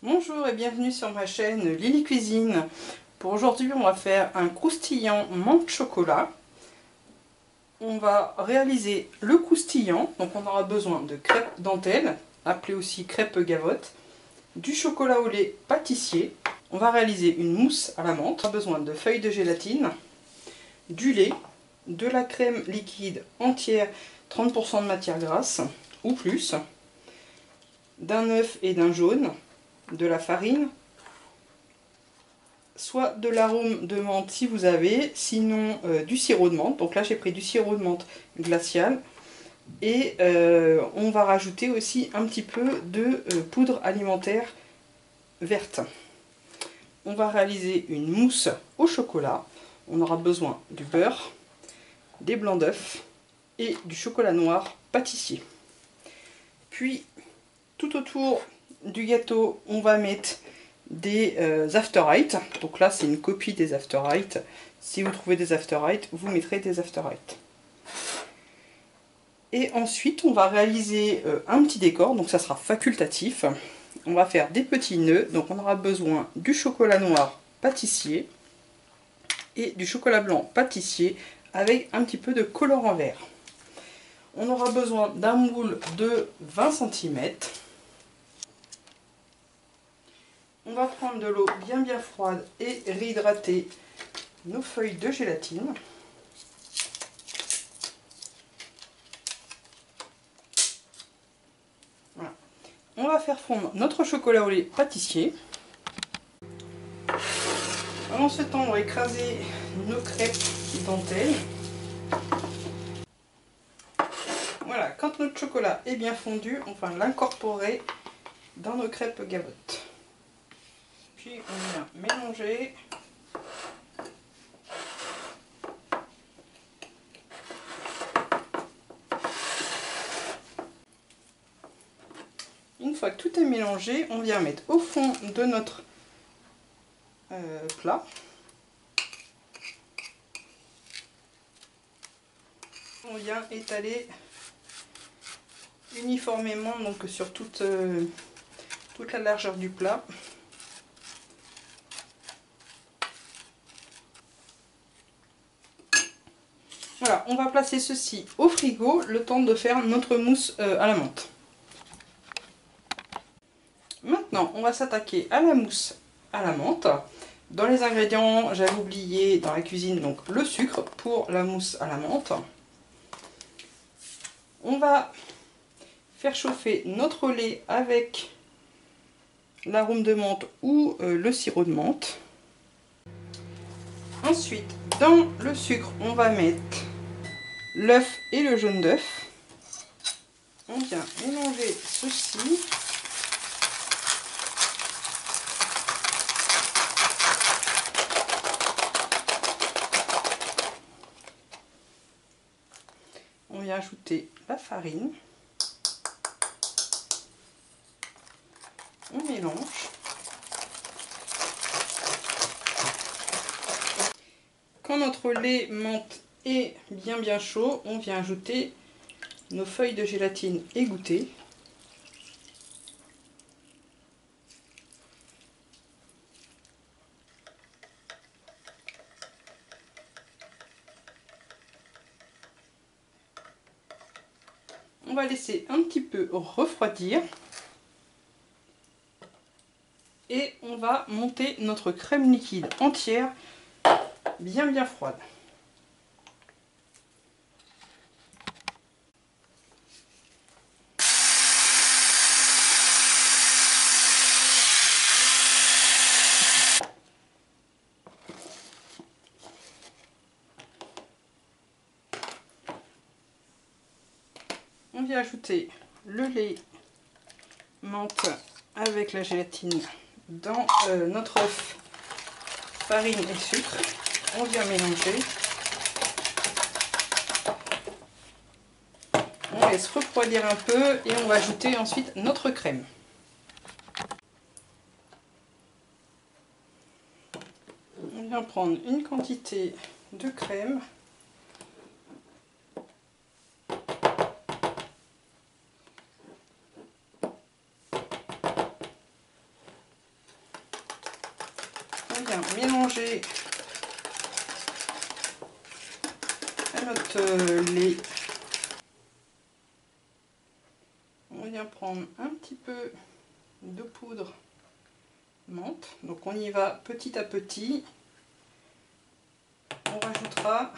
Bonjour et bienvenue sur ma chaîne Lily Cuisine. Pour aujourd'hui, on va faire un croustillant menthe chocolat. On va réaliser le croustillant, donc on aura besoin de crêpes dentelle, appelée aussi crêpe gavotte, du chocolat au lait pâtissier. On va réaliser une mousse à la menthe. On a besoin de feuilles de gélatine, du lait, de la crème liquide entière, 30% de matière grasse ou plus, d'un œuf et d'un jaune, de la farine, soit de l'arôme de menthe si vous avez, sinon du sirop de menthe. Donc là j'ai pris du sirop de menthe glacial. Et on va rajouter aussi un petit peu de poudre alimentaire verte. On va réaliser une mousse au chocolat. On aura besoin du beurre, des blancs d'œufs et du chocolat noir pâtissier. Puis tout autour du gâteau, on va mettre des After Eight. Donc là, c'est une copie des After Eight. Si vous trouvez des After Eight, vous mettrez des After Eight. Et ensuite, on va réaliser un petit décor. Donc ça sera facultatif. On va faire des petits nœuds. Donc on aura besoin du chocolat noir pâtissier et du chocolat blanc pâtissier avec un petit peu de colorant vert. On aura besoin d'un moule de 20 cm. On va prendre de l'eau bien froide et réhydrater nos feuilles de gélatine. Voilà. On va faire fondre notre chocolat au lait pâtissier. Pendant ce temps, on va écraser nos crêpes dentelle. Voilà, quand notre chocolat est bien fondu, on va l'incorporer dans nos crêpes gavotte. Puis on vient mélanger. Une fois que tout est mélangé, on vient mettre au fond de notre plat. On vient étaler uniformément donc sur toute la largeur du plat. Voilà, on va placer ceci au frigo le temps de faire notre mousse à la menthe. Maintenant, on va s'attaquer à la mousse à la menthe. Dans les ingrédients, j'avais oublié dans la cuisine donc le sucre pour la mousse à la menthe. On va faire chauffer notre lait avec l'arôme de menthe ou le sirop de menthe. Ensuite, dans le sucre, on va mettre l'œuf et le jaune d'œuf. On vient mélanger ceci. On vient ajouter la farine. On mélange. Quand notre lait menthe est bien chaud, on vient ajouter nos feuilles de gélatine égouttées. On va laisser un petit peu refroidir. Et on va monter notre crème liquide entière bien froide. On vient ajouter le lait menthe avec la gélatine dans notre œuf, farine et sucre. On vient mélanger. On laisse refroidir un peu et on va ajouter ensuite notre crème. On vient prendre une quantité de crème. On vient mélanger notre lait. On vient prendre un petit peu de poudre menthe. Donc on y va petit à petit. On rajoutera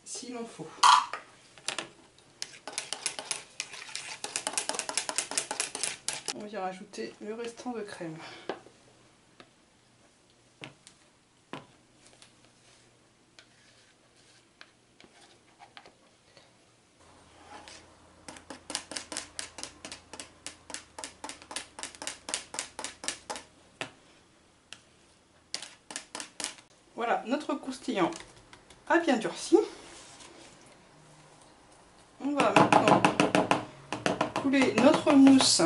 s'il en faut. On vient rajouter le restant de crème. Voilà, notre croustillant a bien durci. On va maintenant couler notre mousse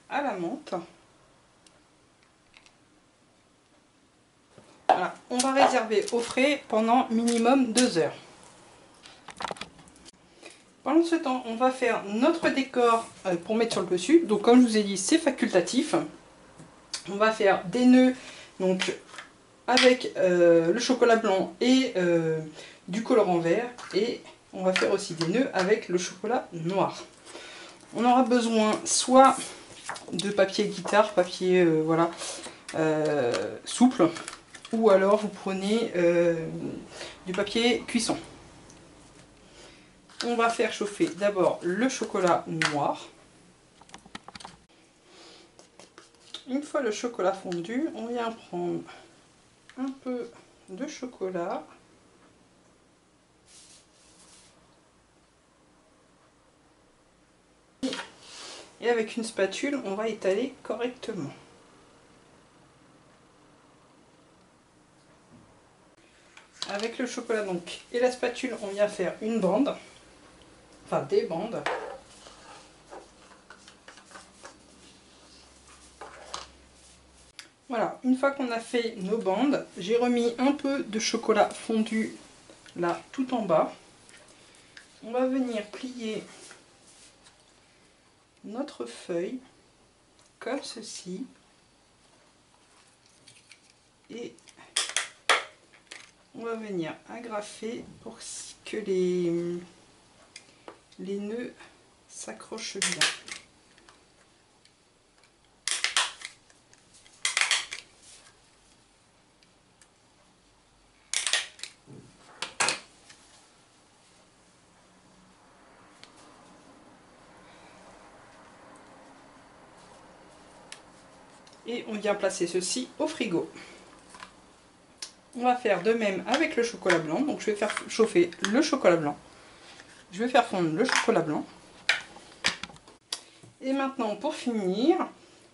à la menthe. Voilà, on va réserver au frais pendant minimum 2 heures. Pendant ce temps, on va faire notre décor pour mettre sur le dessus. Donc comme je vous ai dit, c'est facultatif. On va faire des nœuds donc, avec le chocolat blanc et du colorant vert. Et on va faire aussi des nœuds avec le chocolat noir. On aura besoin soit de papier guitare, papier voilà, souple. Ou alors vous prenez du papier cuisson. On va faire chauffer d'abord le chocolat noir. Une fois le chocolat fondu, on vient prendre un peu de chocolat. Et avec une spatule, on va étaler correctement. Avec le chocolat donc et la spatule, on vient faire une bande, enfin des bandes. Voilà, une fois qu'on a fait nos bandes, j'ai remis un peu de chocolat fondu là tout en bas. On va venir plier notre feuille comme ceci et on va venir agrafer pour que les nœuds s'accrochent bien. Et on vient placer ceci au frigo. On va faire de même avec le chocolat blanc. Donc je vais faire chauffer le chocolat blanc. Je vais faire fondre le chocolat blanc. Et maintenant pour finir,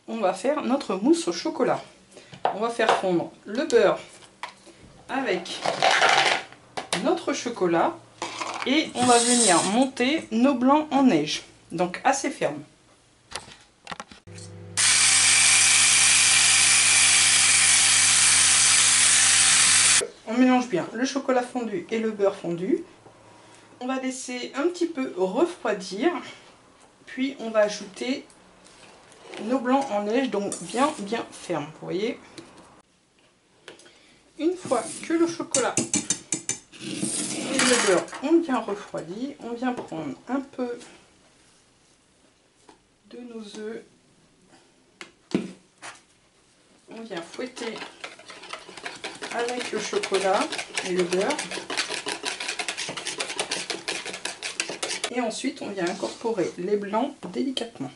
on va faire notre mousse au chocolat. On va faire fondre le beurre avec notre chocolat. Et on va venir monter nos blancs en neige. Donc assez ferme. On mélange bien le chocolat fondu et le beurre fondu. On va laisser un petit peu refroidir. Puis on va ajouter nos blancs en neige, donc bien ferme, vous voyez. Une fois que le chocolat et le beurre ont bien refroidi, on vient prendre un peu de nos œufs. On vient fouetter avec le chocolat et le beurre. Et ensuite, on vient incorporer les blancs délicatement.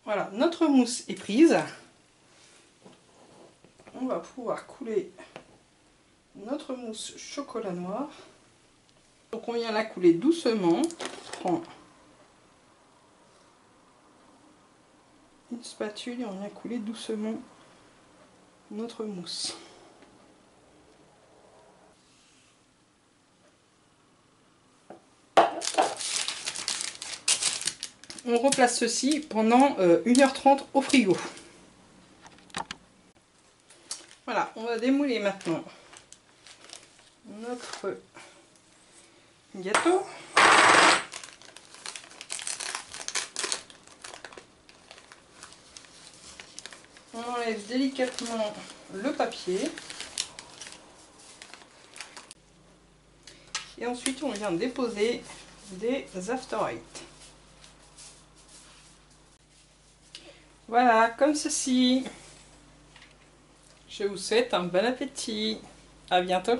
Voilà, notre mousse est prise. On va pouvoir couler notre mousse chocolat noir. Donc on vient la couler doucement. On prend une spatule et on vient couler doucement notre mousse. On replace ceci pendant 1h30 au frigo. Voilà, on va démouler maintenant notre gâteau. On enlève délicatement le papier. Et ensuite, on vient déposer des After Eight. Voilà, comme ceci. Je vous souhaite un bon appétit. À bientôt.